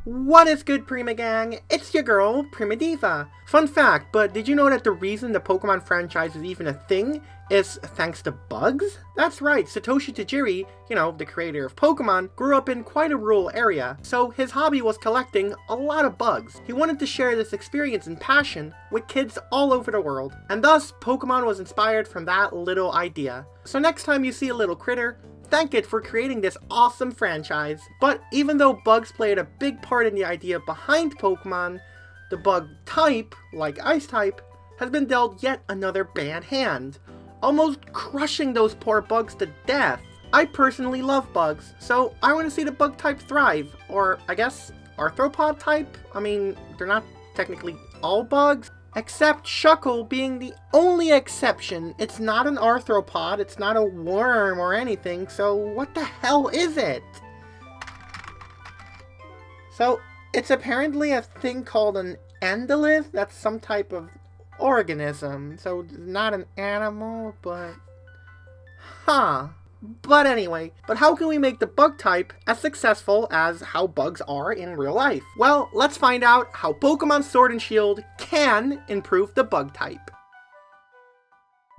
What is good, Prima Gang? It's your girl, Prima Diva. Fun fact, but did you know that the reason the Pokemon franchise is even a thing is thanks to bugs? That's right, Satoshi Tajiri, the creator of Pokemon, grew up in quite a rural area, so his hobby was collecting a lot of bugs. He wanted to share this experience and passion with kids all over the world, and thus Pokemon was inspired from that little idea. So next time you see a little critter, thank it for creating this awesome franchise. But even though bugs played a big part in the idea behind Pokemon, the bug type, like Ice type, has been dealt yet another bad hand, almost crushing those poor bugs to death. I personally love bugs, so I want to see the bug type thrive, or I guess arthropod type? I mean, they're not technically all bugs, except Shuckle being the only exception. It's not an arthropod, it's not a worm or anything, so what the hell is it? So, it's apparently a thing called an endolith. That's some type of organism, so not an animal, but... But anyway, how can we make the bug type as successful as how bugs are in real life? Well, let's find out how Pokemon Sword and Shield can improve the bug type.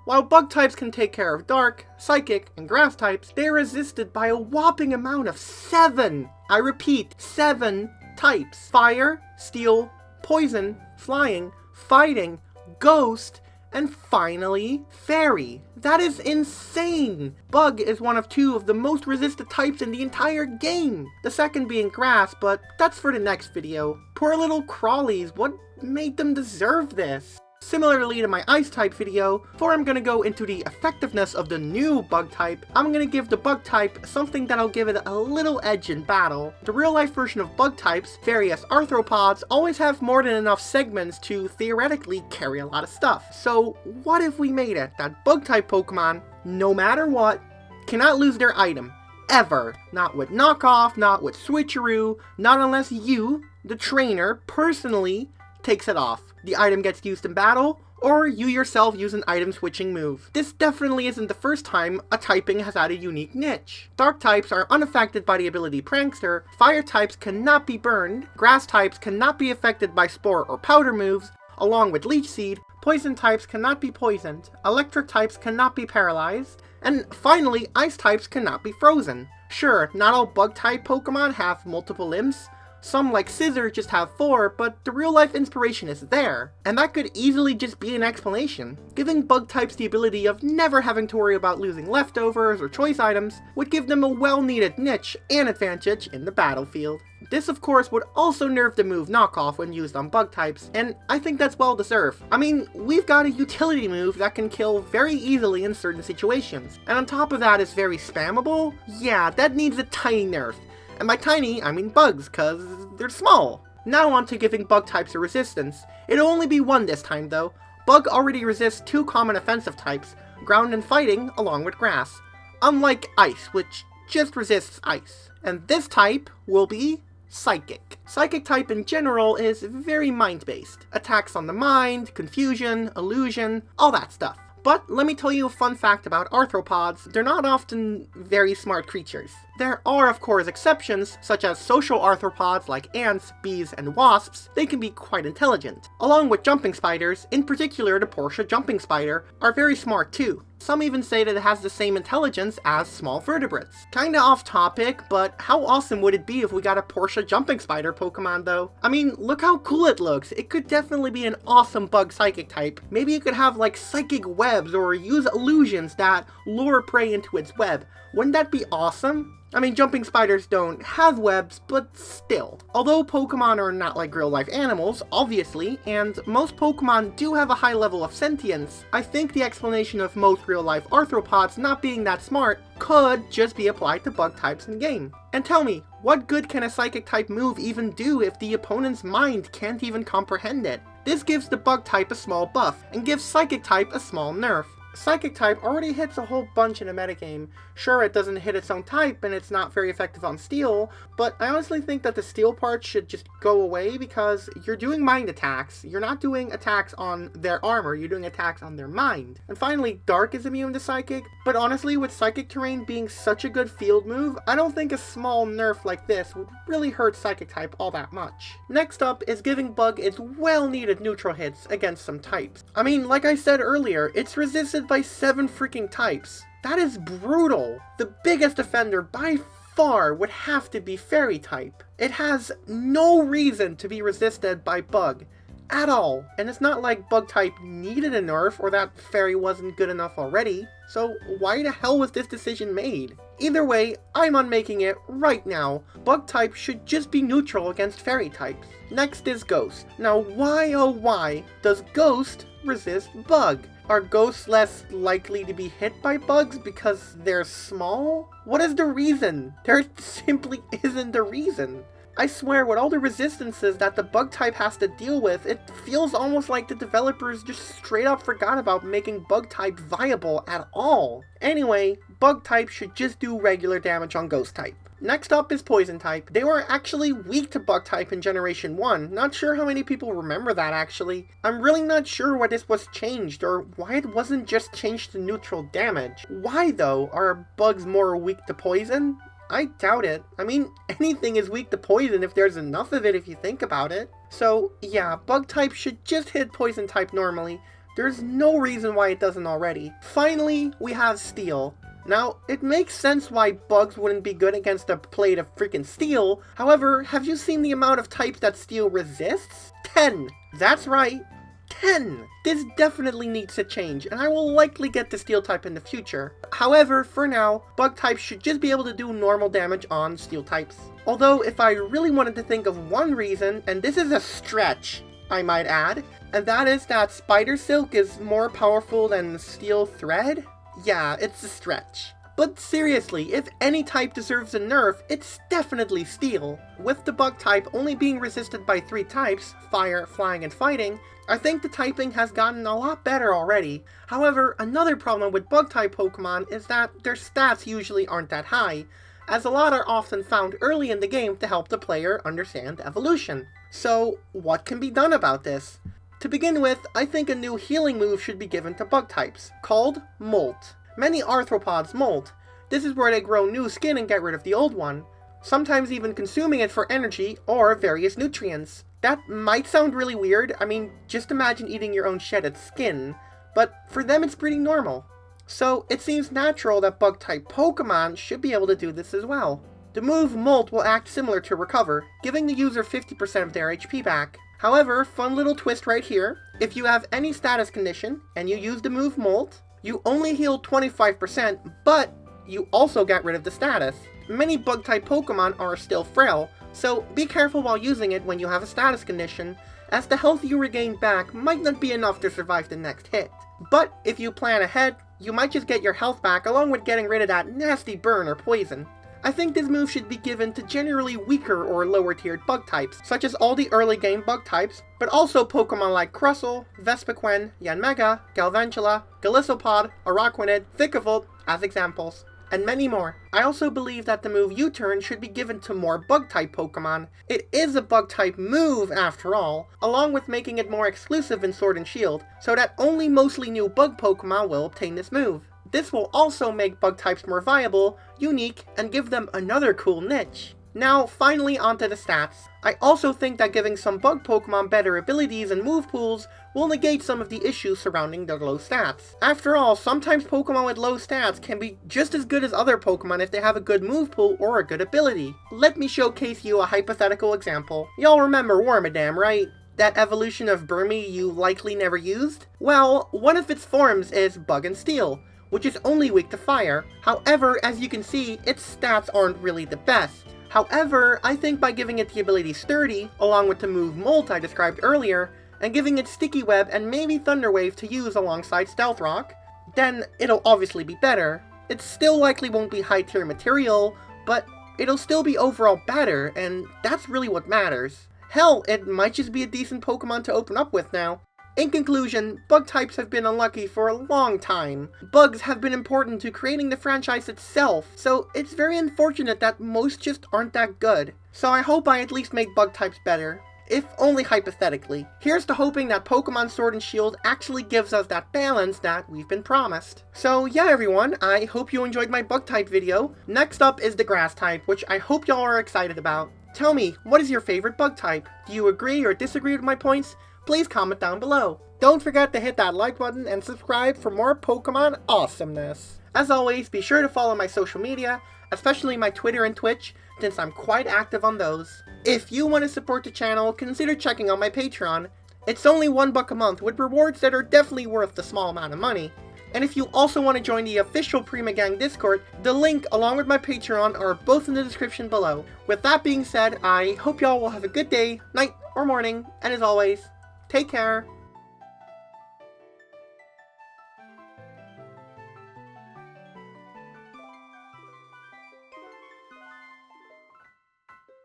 While bug types can take care of dark, psychic, and grass types, they are resisted by a whopping amount of 7, I repeat, 7 types. Fire, steel, poison, flying, fighting, ghost, and finally, fairy. That is insane! Bug is one of 2 of the most resisted types in the entire game. The second being grass, but that's for the next video. Poor little crawlies, what made them deserve this? Similarly to my Ice type video, before I'm gonna go into the effectiveness of the new bug type, I'm gonna give the bug type something that'll give it a little edge in battle. The real life version of bug types, various arthropods, always have more than enough segments to theoretically carry a lot of stuff. So what if we made it that bug type Pokemon, no matter what, cannot lose their item, ever. Not with knockoff, not with switcheroo, not unless you, the trainer, personally takes it off. The item gets used in battle, or you yourself use an item switching move. This definitely isn't the first time a typing has had a unique niche. Dark types are unaffected by the ability Prankster, fire types cannot be burned, grass types cannot be affected by spore or powder moves, along with Leech Seed, poison types cannot be poisoned, electric types cannot be paralyzed, and finally, ice types cannot be frozen. Sure, not all bug type Pokemon have multiple limbs. Some, like Scizor, just have 4, but the real-life inspiration is there. And that could easily just be an explanation. Giving bug types the ability of never having to worry about losing leftovers or choice items would give them a well-needed niche and advantage in the battlefield. This, of course, would also nerf the move Knockoff when used on bug types, and I think that's well deserved. I mean, we've got a utility move that can kill very easily in certain situations. And on top of that, it's very spammable? Yeah, that needs a tiny nerf. And by tiny, I mean bugs, cause they're small. Now on to giving bug types a resistance. It'll only be 1 this time though. Bug already resists 2 common offensive types, ground and fighting, along with grass. Unlike ice, which just resists ice. And this type will be psychic. Psychic type in general is very mind-based. Attacks on the mind, confusion, illusion, all that stuff. But let me tell you a fun fact about arthropods, they're not often very smart creatures. There are of course exceptions, such as social arthropods like ants, bees, and wasps. They can be quite intelligent. Along with jumping spiders, in particular the Porsche jumping spider, are very smart too. Some even say that it has the same intelligence as small vertebrates. Kinda off topic, but how awesome would it be if we got a Porsche jumping spider Pokemon though? I mean, look how cool it looks. It could definitely be an awesome bug psychic type. Maybe it could have like psychic webs or use illusions that lure prey into its web. Wouldn't that be awesome? I mean, jumping spiders don't have webs, but still. Although Pokemon are not like real-life animals, obviously, and most Pokemon do have a high level of sentience, I think the explanation of most real-life arthropods not being that smart could just be applied to bug types in game. And tell me, what good can a psychic type move even do if the opponent's mind can't even comprehend it? This gives the bug type a small buff, and gives psychic type a small nerf. Psychic type already hits a whole bunch in a metagame. Sure, it doesn't hit its own type and it's not very effective on Steel, but I honestly think that the Steel part should just go away because you're doing mind attacks. You're not doing attacks on their armor, you're doing attacks on their mind. And finally, Dark is immune to Psychic, but honestly, with Psychic Terrain being such a good field move, I don't think a small nerf like this would really hurt Psychic type all that much. Next up is giving Bug its well-needed neutral hits against some types. I mean, like I said earlier, it's resisted by 7 freaking types. That is brutal. The biggest offender by far would have to be Fairy type. It has no reason to be resisted by Bug at all, and it's not like Bug type needed a nerf or that Fairy wasn't good enough already, so why the hell was this decision made? Either way, I'm unmaking it right now. Bug type should just be neutral against Fairy types. Next is Ghost. Now why oh why does Ghost resist Bug? Are ghosts less likely to be hit by bugs because they're small? What is the reason? There simply isn't a reason. I swear, with all the resistances that the bug type has to deal with, it feels almost like the developers just straight up forgot about making bug type viable at all. Anyway, bug type should just do regular damage on ghost type. Next up is Poison type. They were actually weak to Bug type in Generation 1. Not sure how many people remember that actually. I'm really not sure why this was changed or why it wasn't just changed to neutral damage. Why though? Are bugs more weak to poison? I doubt it. I mean, anything is weak to poison if there's enough of it if you think about it. So yeah, Bug type should just hit Poison type normally. There's no reason why it doesn't already. Finally, we have Steel. Now, it makes sense why bugs wouldn't be good against a plate of freaking Steel. However, have you seen the amount of types that Steel resists? 10! That's right, 10! This definitely needs to change, and I will likely get the Steel type in the future. However, for now, Bug type should just be able to do normal damage on Steel types. Although, if I really wanted to think of one reason, and this is a stretch, I might add, and that is that Spider Silk is more powerful than Steel Thread? Yeah, it's a stretch. But seriously, if any type deserves a nerf, it's definitely Steel. With the Bug type only being resisted by 3 types, Fire, Flying, and Fighting, I think the typing has gotten a lot better already. However, another problem with Bug type Pokemon is that their stats usually aren't that high, as a lot are often found early in the game to help the player understand evolution. So, what can be done about this? To begin with, I think a new healing move should be given to bug types, called Molt. Many arthropods molt. This is where they grow new skin and get rid of the old one, sometimes even consuming it for energy or various nutrients. That might sound really weird, I mean, just imagine eating your own shedded skin, but for them it's pretty normal. So it seems natural that bug type Pokemon should be able to do this as well. The move Molt will act similar to Recover, giving the user 50% of their HP back. However, fun little twist right here, if you have any status condition and you use the move Molt, you only heal 25%, but you also get rid of the status. Many bug-type Pokemon are still frail, so be careful while using it when you have a status condition, as the health you regain back might not be enough to survive the next hit. But if you plan ahead, you might just get your health back along with getting rid of that nasty burn or poison. I think this move should be given to generally weaker or lower tiered bug types, such as all the early game bug types, but also Pokemon like Crustle, Vespiquen, Yanmega, Galvantula, Gallisopod, Araquanid, Vikavolt as examples, and many more. I also believe that the move U-Turn should be given to more bug type Pokemon. It is a bug type move after all, along with making it more exclusive in Sword and Shield, so that only mostly new bug Pokemon will obtain this move. This will also make bug types more viable, unique, and give them another cool niche. Now, finally onto the stats. I also think that giving some bug Pokemon better abilities and move pools will negate some of the issues surrounding their low stats. After all, sometimes Pokemon with low stats can be just as good as other Pokemon if they have a good move pool or a good ability. Let me showcase you a hypothetical example. Y'all remember Wormadam, right? That evolution of Burmy you likely never used? Well, one of its forms is Bug and Steel, which is only weak to fire. However, as you can see, its stats aren't really the best. However, I think by giving it the ability Sturdy, along with the move Molt I described earlier, and giving it Sticky Web and maybe Thunder Wave to use alongside Stealth Rock, then it'll obviously be better. It still likely won't be high tier material, but it'll still be overall better, and that's really what matters. Hell, it might just be a decent Pokemon to open up with now. In conclusion, bug types have been unlucky for a long time. Bugs have been important to creating the franchise itself, so it's very unfortunate that most just aren't that good. So I hope I at least make bug types better, if only hypothetically. Here's to hoping that Pokemon Sword and Shield actually gives us that balance that we've been promised. So yeah everyone, I hope you enjoyed my bug type video. Next up is the grass type, which I hope y'all are excited about. Tell me, what is your favorite bug type? Do you agree or disagree with my points? Please comment down below. Don't forget to hit that like button and subscribe for more Pokemon awesomeness. As always, be sure to follow my social media, especially my Twitter and Twitch, since I'm quite active on those. If you want to support the channel, consider checking out my Patreon. It's only $1 a month with rewards that are definitely worth the small amount of money. And if you also want to join the official Prima Gang Discord, the link along with my Patreon are both in the description below. With that being said, I hope y'all will have a good day, night, or morning, and as always, take care.